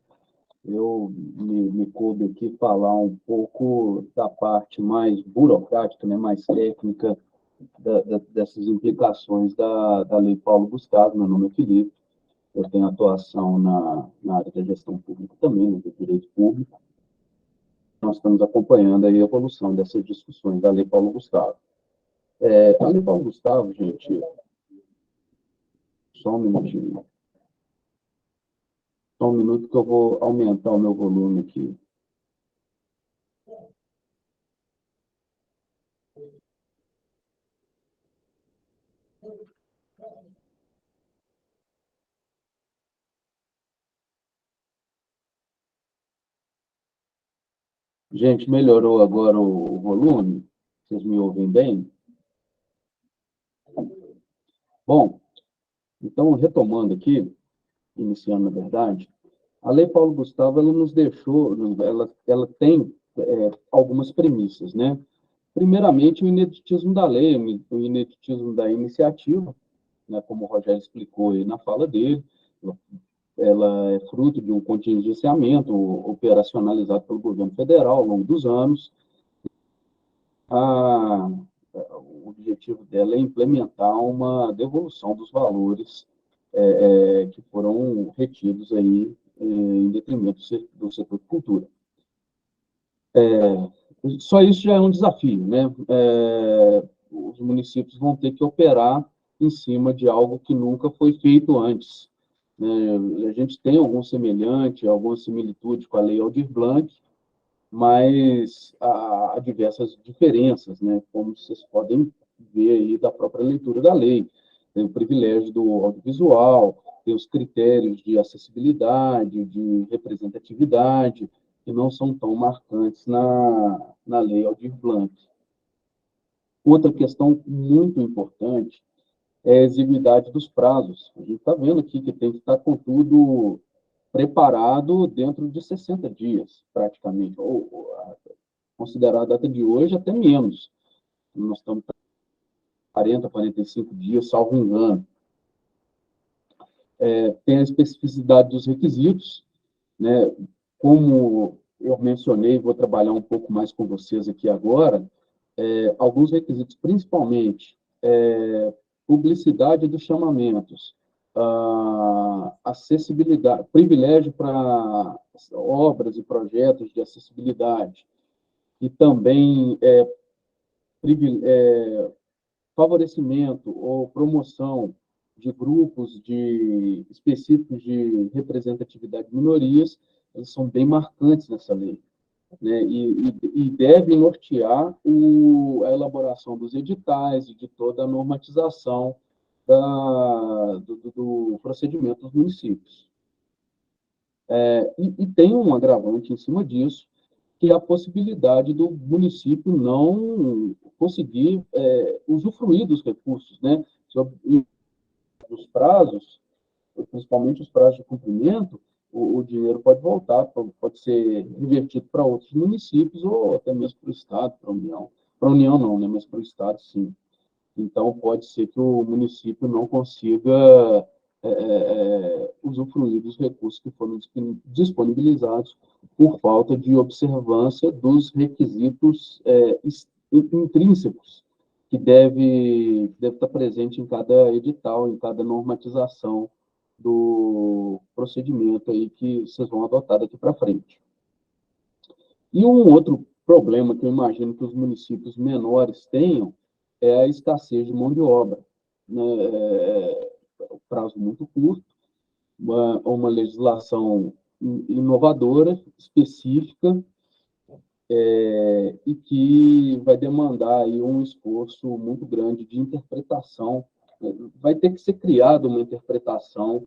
me coube aqui falar um pouco da parte mais burocrática, né, mais técnica dessas implicações da Lei Paulo Gustavo. Meu nome é Felipe, eu tenho atuação na área da gestão pública também, do direito público. Nós estamos acompanhando aí a evolução dessas discussões da Lei Paulo Gustavo. A Lei Paulo Gustavo, gente, só um minutinho. Só um minuto que eu vou aumentar o meu volume aqui. Gente, melhorou agora o volume? Vocês me ouvem bem? Bom, então, retomando aqui, iniciando, na verdade, a Lei Paulo Gustavo, ela nos deixou, ela tem algumas premissas, né? Primeiramente, o ineditismo da lei, o ineditismo da iniciativa, né, como o Rogério explicou aí na fala dele, ela é fruto de um contingenciamento operacionalizado pelo governo federal ao longo dos anos. O objetivo dela é implementar uma devolução dos valores que foram retidos aí em detrimento do setor de cultura. Só isso já é um desafio, né? Os municípios vão ter que operar em cima de algo que nunca foi feito antes. A gente tem algum semelhante, alguma similitude com a Lei Aldir Blanc, mas há diversas diferenças, né? Como vocês podem ver aí da própria leitura da lei. Tem o privilégio do audiovisual, tem os critérios de acessibilidade, de representatividade, que não são tão marcantes na Lei Aldir Blanc. Outra questão muito importante é a exiguidade dos prazos. A gente está vendo aqui que tem que estar com tudo preparado dentro de 60 dias, praticamente, ou considerar a data de hoje até menos. Nós estamos 40, 45 dias, salvo engano. Tem a especificidade dos requisitos, né? Como eu mencionei, vou trabalhar um pouco mais com vocês aqui agora, alguns requisitos, principalmente publicidade dos chamamentos, acessibilidade, privilégio para obras e projetos de acessibilidade, e também favorecimento ou promoção de grupos específicos de representatividade de minorias, eles são bem marcantes nessa lei, né? E devem nortear a elaboração dos editais e de toda a normatização do procedimento dos municípios. E tem um agravante em cima disso, que é a possibilidade do município não conseguir usufruir dos recursos, né? Sobre os prazos, principalmente os prazos de cumprimento, o dinheiro pode voltar, pode ser revertido para outros municípios ou até mesmo para o Estado, para a União. Para a União não, né? Mas para o Estado, sim. Então, pode ser que o município não consiga usufruir dos recursos que foram disponibilizados por falta de observância dos requisitos intrínsecos que deve estar presente em cada edital, em cada normatização do procedimento aí que vocês vão adotar daqui para frente. E um outro problema que eu imagino que os municípios menores tenham é a escassez de mão de obra, né? Prazo muito curto, uma legislação inovadora, específica, e que vai demandar aí um esforço muito grande de interpretação. Vai ter que ser criada uma interpretação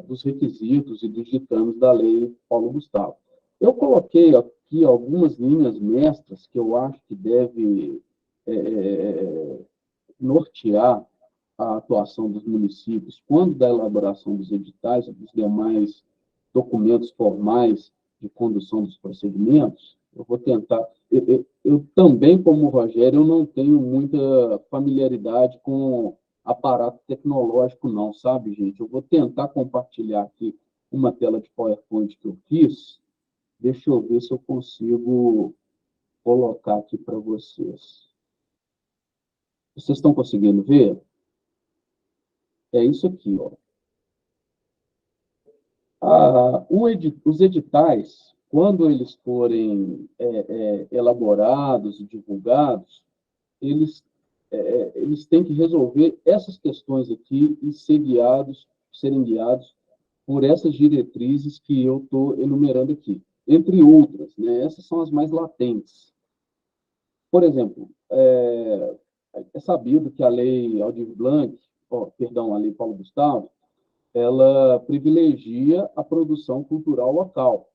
dos requisitos e dos ditames da Lei Paulo Gustavo. Eu coloquei aqui algumas linhas mestras que eu acho que deve nortear a atuação dos municípios quando da elaboração dos editais e dos demais documentos formais de condução dos procedimentos. Eu vou tentar. Eu também, como o Rogério, eu não tenho muita familiaridade com aparato tecnológico, não, sabe, gente? Eu vou tentar compartilhar aqui uma tela de PowerPoint que eu fiz. Deixa eu ver se eu consigo colocar aqui para vocês. Vocês estão conseguindo ver? É isso aqui, ó. Os editais, quando eles forem elaborados e divulgados, eles têm que resolver essas questões aqui e serem guiados por essas diretrizes que eu estou enumerando aqui, entre outras, né? Essas são as mais latentes. Por exemplo, é sabido que a Lei Aldir Blanc, a Lei Paulo Gustavo, ela privilegia a produção cultural local.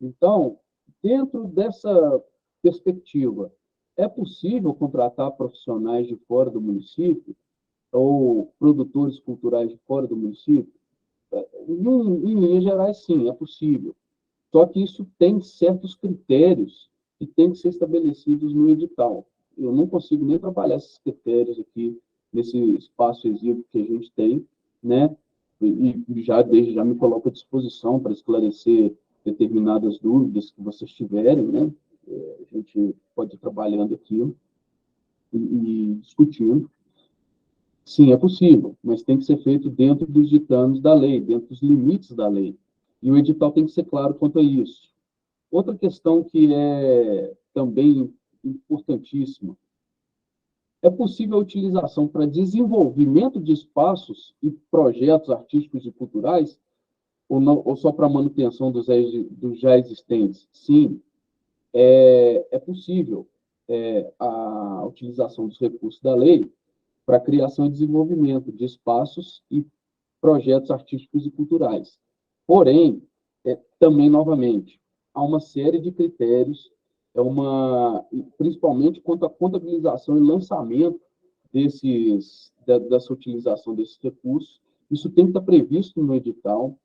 Então, dentro dessa perspectiva, é possível contratar profissionais de fora do município ou produtores culturais de fora do município? Em linhas gerais, sim, é possível. Só que isso tem certos critérios que têm que ser estabelecidos no edital. Eu não consigo nem trabalhar esses critérios aqui nesse espaço exíguo que a gente tem, né? E desde já me coloco à disposição para esclarecer determinadas dúvidas que vocês tiverem, né? A gente pode ir trabalhando aqui e discutindo. Sim, é possível, mas tem que ser feito dentro dos ditames da lei, dentro dos limites da lei. E o edital tem que ser claro quanto a isso. Outra questão que é também importantíssima: é possível a utilização para desenvolvimento de espaços e projetos artísticos e culturais, ou só para manutenção dos já existentes? Sim, é possível a utilização dos recursos da lei para a criação e desenvolvimento de espaços e projetos artísticos e culturais. Porém, também, novamente, há uma série de critérios, principalmente quanto à contabilização e lançamento dessa utilização desses recursos. Isso tem que estar previsto no edital,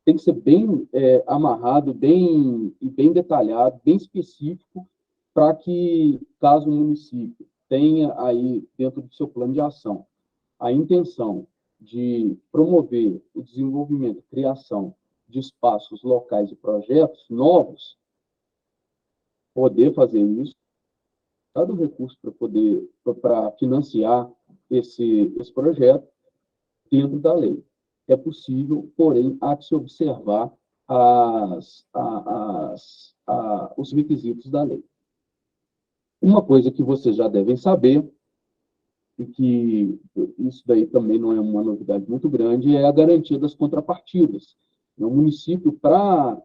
tem que ser bem amarrado, bem detalhado, bem específico, para que, caso o município tenha aí, dentro do seu plano de ação, a intenção de promover o desenvolvimento, criação de espaços locais e projetos novos, poder fazer isso, dar o recurso para financiar esse projeto dentro da lei. É possível, porém, há que se observar os requisitos da lei. Uma coisa que vocês já devem saber, e que isso daí também não é uma novidade muito grande, é a garantia das contrapartidas. O município,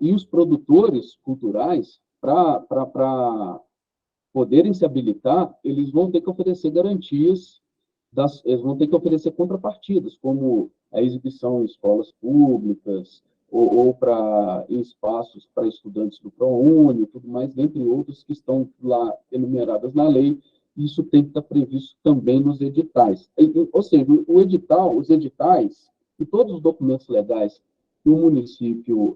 e os produtores culturais, para poderem se habilitar, eles vão ter que oferecer garantias, eles vão ter que oferecer contrapartidas, como a exibição em escolas públicas, ou para espaços para estudantes do ProUni, tudo mais, dentre outros que estão lá enumeradas na lei. Isso tem que estar previsto também nos editais. Ou seja, os editais e todos os documentos legais que o município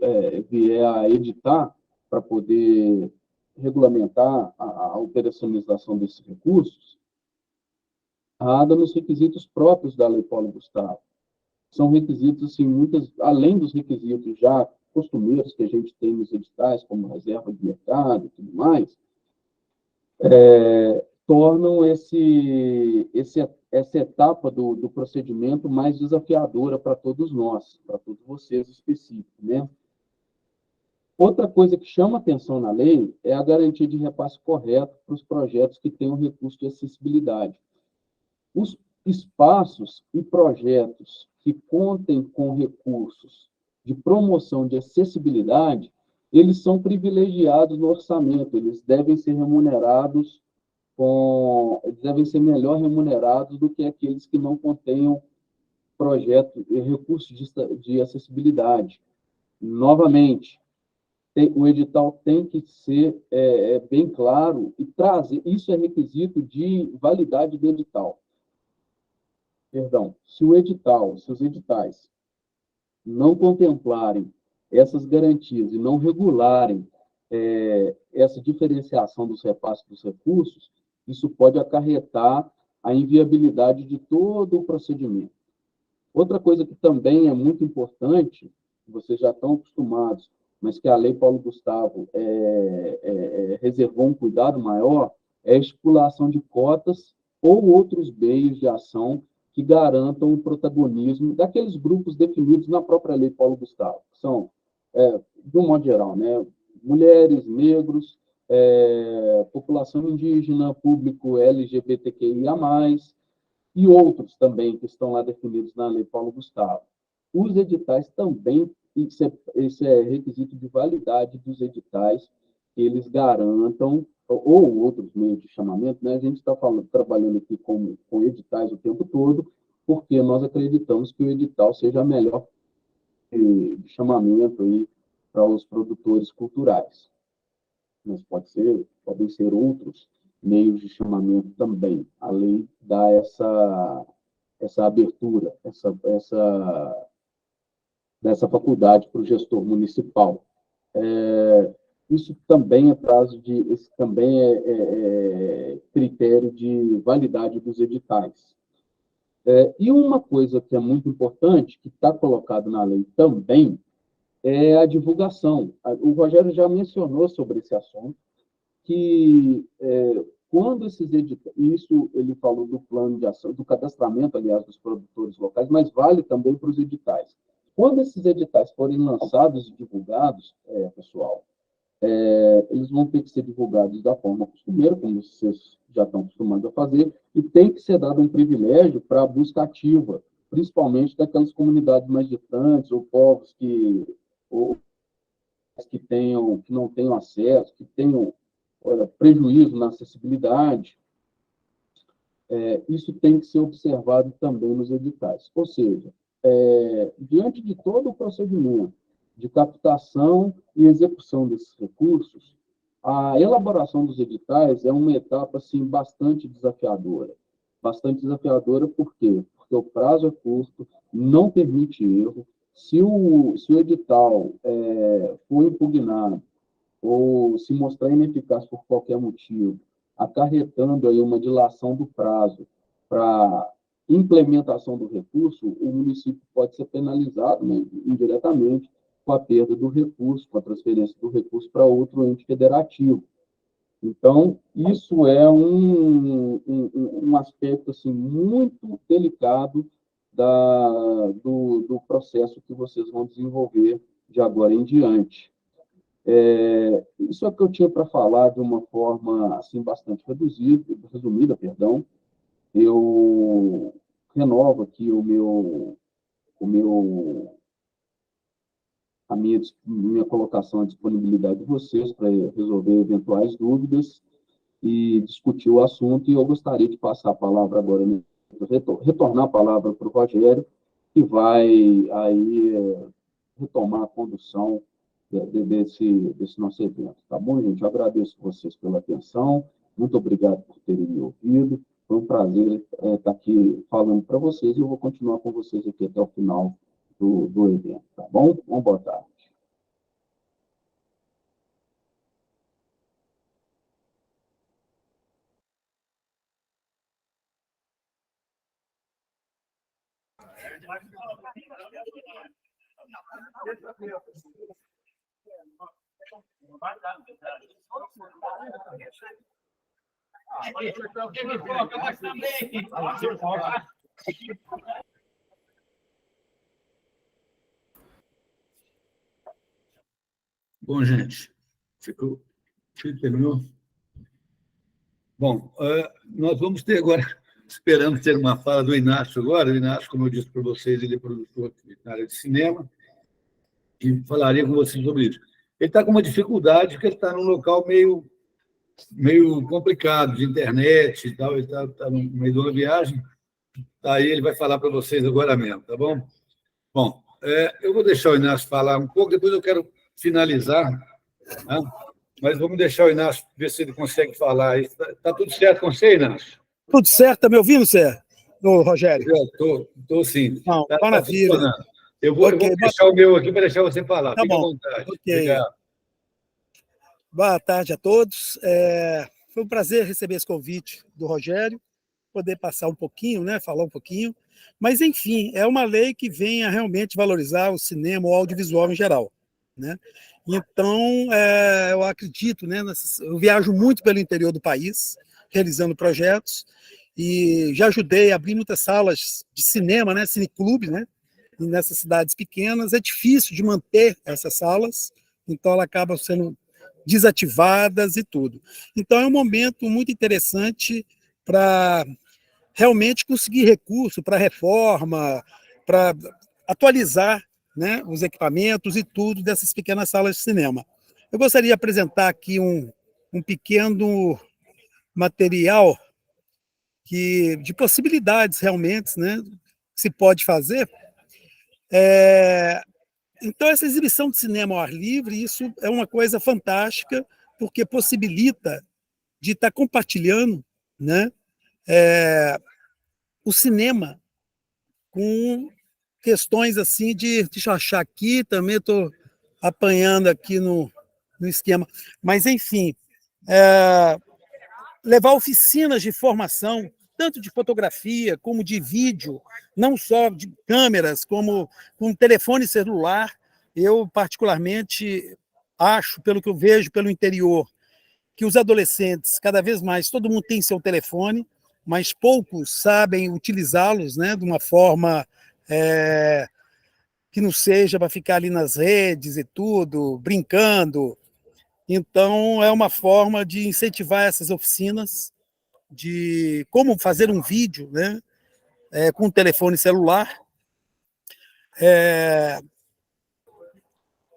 vier a editar para poder regulamentar a operacionalização desses recursos, rada nos requisitos próprios da Lei Paulo Gustavo. São requisitos, assim, além dos requisitos já costumeiros que a gente tem nos editais, como reserva de mercado e tudo mais, tornam essa etapa do procedimento mais desafiadora para todos nós, para todos vocês específicos, né? Outra coisa que chama atenção na lei é a garantia de repasse correto para os projetos que tenham recurso de acessibilidade. Os espaços e projetos que contem com recursos de promoção de acessibilidade, eles são privilegiados no orçamento, eles devem ser melhor remunerados do que aqueles que não contenham recursos de acessibilidade. Novamente, o edital tem que ser bem claro e trazer, isso é requisito de validade do edital. Perdão, se os editais não contemplarem essas garantias e não regularem essa diferenciação dos repasses dos recursos, isso pode acarretar a inviabilidade de todo o procedimento. Outra coisa que também é muito importante que vocês já estão acostumados, mas que a Lei Paulo Gustavo reservou um cuidado maior, é a estipulação de cotas ou outros meios de ação que garantam o protagonismo daqueles grupos definidos na própria Lei Paulo Gustavo, que são, de um modo geral, né, mulheres, negros, população indígena, público LGBTQIA+, e outros também que estão lá definidos na Lei Paulo Gustavo. Os editais também, esse é requisito de validade dos editais, que eles garantam, ou outros meios de chamamento, né? A gente está trabalhando aqui com editais o tempo todo, porque nós acreditamos que o edital seja a melhor de chamamento para os produtores culturais. Mas podem ser outros meios de chamamento também. A lei dá essa abertura, dessa faculdade para o gestor municipal. Isso também esse também é critério de validade dos editais. E uma coisa que é muito importante, que está colocado na lei também, é a divulgação. O Rogério já mencionou sobre esse assunto, que quando esses editais, isso ele falou do plano de ação, do cadastramento, aliás, dos produtores locais, mas vale também para os editais. Quando esses editais forem lançados e divulgados, pessoal, eles vão ter que ser divulgados da forma costumeira, como vocês já estão acostumados a fazer, e tem que ser dado um privilégio para a busca ativa, principalmente daquelas comunidades mais distantes, ou povos que não tenham acesso, que tenham prejuízo na acessibilidade. Isso tem que ser observado também nos editais. Ou seja, diante de todo o procedimento de captação e execução desses recursos, a elaboração dos editais é uma etapa assim, bastante desafiadora. Bastante desafiadora por quê? Porque o prazo é curto, não permite erro. Se o edital for impugnado ou se mostrar ineficaz por qualquer motivo, acarretando aí uma dilação do prazo para implementação do recurso, o município pode ser penalizado, né, indiretamente, com a perda do recurso, com a transferência do recurso para outro ente federativo. Então, isso é um aspecto assim, muito delicado do processo que vocês vão desenvolver de agora em diante. Isso é o que eu tinha para falar de uma forma assim, bastante resumida, perdão. Eu renovo aqui a minha colocação à disponibilidade de vocês para resolver eventuais dúvidas e discutir o assunto, e eu gostaria de passar a palavra agora, né, retornar a palavra para o Rogério, que vai aí retomar a condução desse nosso evento. Tá bom, gente? Eu agradeço vocês pela atenção, muito obrigado por terem me ouvido, foi um prazer estar aqui falando para vocês, e eu vou continuar com vocês aqui até o final do evento, tá bom? Uma boa tarde. Bom, gente, terminou? Bom, nós vamos ter agora, esperamos ter uma fala do Inácio agora. O Inácio, como eu disse para vocês, ele é produtor na área de cinema, e falaria com vocês sobre isso. Ele está com uma dificuldade, porque ele está num local meio complicado, de internet e tal, ele está no meio de uma viagem, aí ele vai falar para vocês agora mesmo, tá bom? Bom, eu vou deixar o Inácio falar um pouco, depois eu quero finalizar, né? Mas vamos deixar o Inácio ver se ele consegue falar. Está tudo certo com você, Inácio? Tudo certo, está me ouvindo, Zé? Ô, Rogério? Estou sim. Não, Tá funcionando. Eu vou deixar o meu aqui para deixar você falar. Tá Fique bom. à vontade. Okay. Obrigado. Boa tarde a todos. Foi um prazer receber esse convite do Rogério, poder passar um pouquinho, né, falar um pouquinho. Mas, enfim, é uma lei que vem a realmente valorizar o cinema, o audiovisual em geral, né? Então, eu acredito, né, eu viajo muito pelo interior do país, realizando projetos, e já ajudei a abrir muitas salas de cinema, né, cineclube, né, nessas cidades pequenas. É difícil de manter essas salas, então elas acabam sendo desativadas e tudo. Então, é um momento muito interessante para realmente conseguir recurso para reforma, para atualizar, né, os equipamentos e tudo dessas pequenas salas de cinema. Eu gostaria de apresentar aqui um pequeno material de possibilidades realmente, né, que se pode fazer. Então, essa exibição de cinema ao ar livre, isso é uma coisa fantástica, porque possibilita de estar compartilhando, né, o cinema com questões assim deixa eu achar aqui, também estou apanhando aqui no esquema, mas enfim, levar oficinas de formação, tanto de fotografia como de vídeo, não só de câmeras, como com telefone celular. Eu, particularmente, acho, pelo que eu vejo pelo interior, que os adolescentes, cada vez mais, todo mundo tem seu telefone, mas poucos sabem utilizá-los, né, de uma forma que não seja para ficar ali nas redes e tudo, brincando. Então, é uma forma de incentivar essas oficinas de como fazer um vídeo, né, com um telefone celular,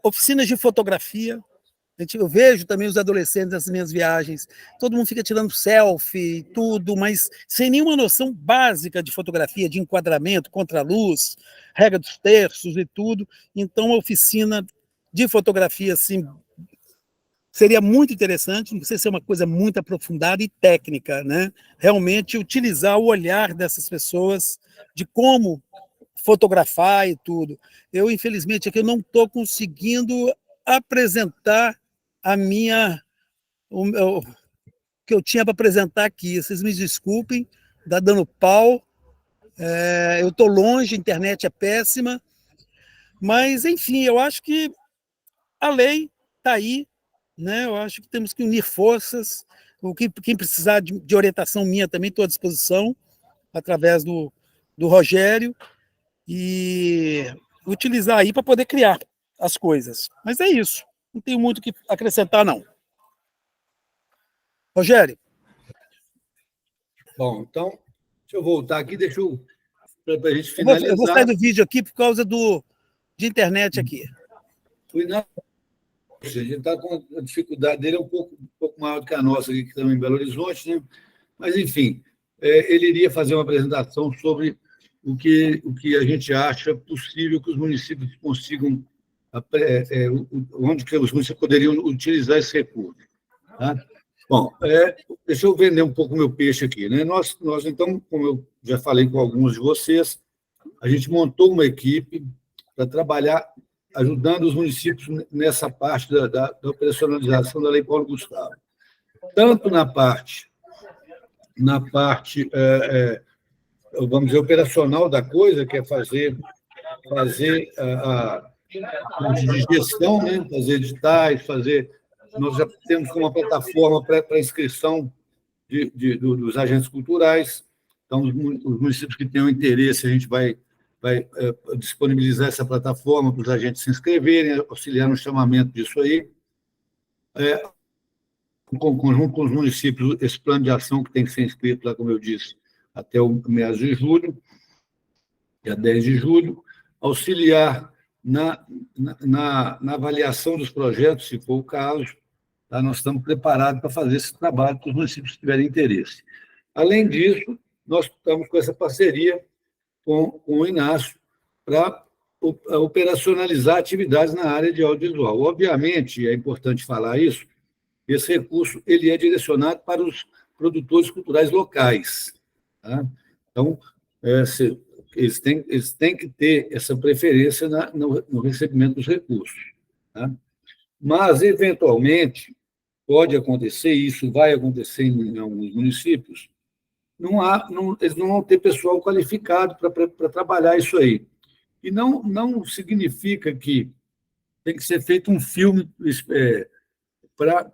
oficinas de fotografia. Eu vejo também os adolescentes nas minhas viagens, todo mundo fica tirando selfie, tudo, mas sem nenhuma noção básica de fotografia, de enquadramento, contraluz, regra dos terços e tudo. Então, a oficina de fotografia, assim, seria muito interessante, não precisa ser uma coisa muito aprofundada e técnica, né? Realmente utilizar o olhar dessas pessoas, de como fotografar e tudo. Eu, infelizmente, aqui eu não estou conseguindo apresentar o que eu tinha para apresentar aqui. Vocês me desculpem, está dando pau, eu estou longe, a internet é péssima, mas, enfim, eu acho que a lei está aí, né? Eu acho que temos que unir forças. Quem precisar de orientação minha também estou à disposição, através do Rogério, e utilizar aí para poder criar as coisas. Mas é isso, não tenho muito o que acrescentar, não. Rogério. Bom, então, deixa eu voltar aqui, para a gente Eu vou sair finalizar. do vídeo aqui por causa de internet aqui. O Inácio, a gente está com a dificuldade dele, um pouco maior do que a nossa, aqui, que estamos em Belo Horizonte, né? Mas, enfim, ele iria fazer uma apresentação sobre o que a gente acha possível que os municípios consigam, onde que os municípios poderiam utilizar esse recurso. Tá? Bom, deixa eu vender um pouco o meu peixe aqui, né? Nós, então, como eu já falei com alguns de vocês, a gente montou uma equipe para trabalhar ajudando os municípios nessa parte da operacionalização da Lei Paulo Gustavo. Tanto na parte vamos dizer, operacional da coisa, que é fazer a de gestão, né? Fazer editais, nós já temos uma plataforma para inscrição dos agentes culturais. Então, os municípios que tenham interesse, a gente vai disponibilizar essa plataforma para os agentes se inscreverem, auxiliar no chamamento disso aí. Em conjunto com os municípios, esse plano de ação que tem que ser inscrito, lá, como eu disse, até o mês de julho, dia 10 de julho, auxiliar na avaliação dos projetos, se for o caso. Tá? Nós estamos preparados para fazer esse trabalho para os municípios que tiverem interesse. Além disso, nós estamos com essa parceria com o Inácio para operacionalizar atividades na área de audiovisual. Obviamente, é importante falar isso, esse recurso ele é direcionado para os produtores culturais locais. Tá? Então, eles têm que ter essa preferência no recebimento dos recursos. Tá? Mas, eventualmente, pode acontecer, e isso vai acontecer em alguns municípios, eles não vão ter pessoal qualificado para trabalhar isso aí. E não significa que tem que ser feito um filme para,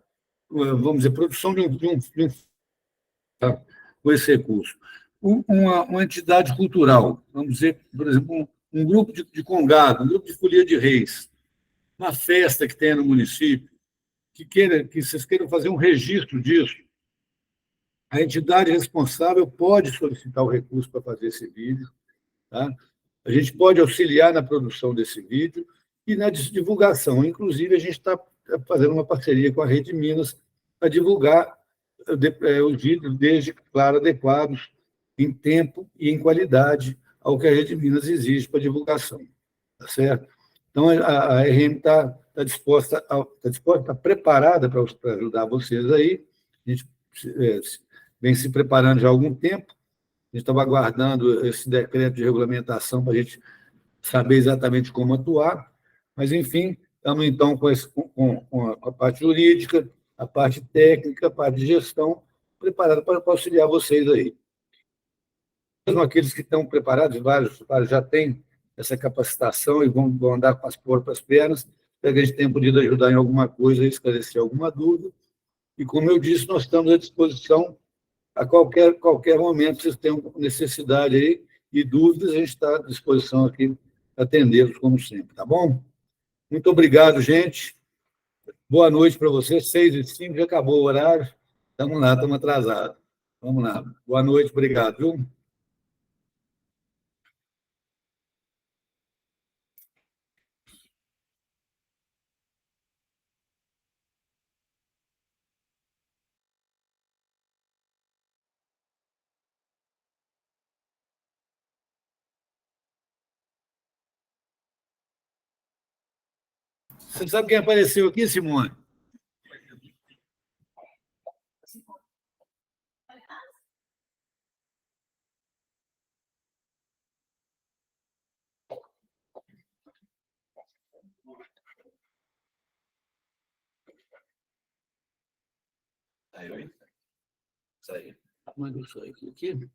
vamos dizer, produção com esse recurso. Uma entidade cultural, vamos dizer, por exemplo, um grupo de congado, um grupo de folia de reis, uma festa que tenha no município, que vocês queiram fazer um registro disso, a entidade responsável pode solicitar o recurso para fazer esse vídeo, tá? A gente pode auxiliar na produção desse vídeo e na divulgação. Inclusive, a gente está fazendo uma parceria com a Rede Minas para divulgar os vídeos, desde, claro, adequados em tempo e em qualidade ao que a Rede Minas exige para divulgação. Tá certo? Então, a RM está disposta, está preparada para ajudar vocês aí. A gente vem se preparando já há algum tempo. A gente estava aguardando esse decreto de regulamentação para a gente saber exatamente como atuar, mas, enfim, estamos, então, com a parte jurídica, a parte técnica, a parte de gestão, preparada para auxiliar vocês aí. Mesmo aqueles que estão preparados, vários já têm essa capacitação e vão andar com as próprias pernas, para que a gente tenha podido ajudar em alguma coisa, esclarecer alguma dúvida. E, como eu disse, nós estamos à disposição a qualquer momento, vocês tenham necessidade aí e dúvidas, a gente está à disposição aqui para atendê-los, como sempre, tá bom? Muito obrigado, gente. Boa noite para vocês. 6h05, já acabou o horário. Estamos lá, estamos atrasados. Vamos lá. Boa noite, obrigado, viu? Você sabe quem apareceu aqui, Simone? Saiu. Manda isso aqui.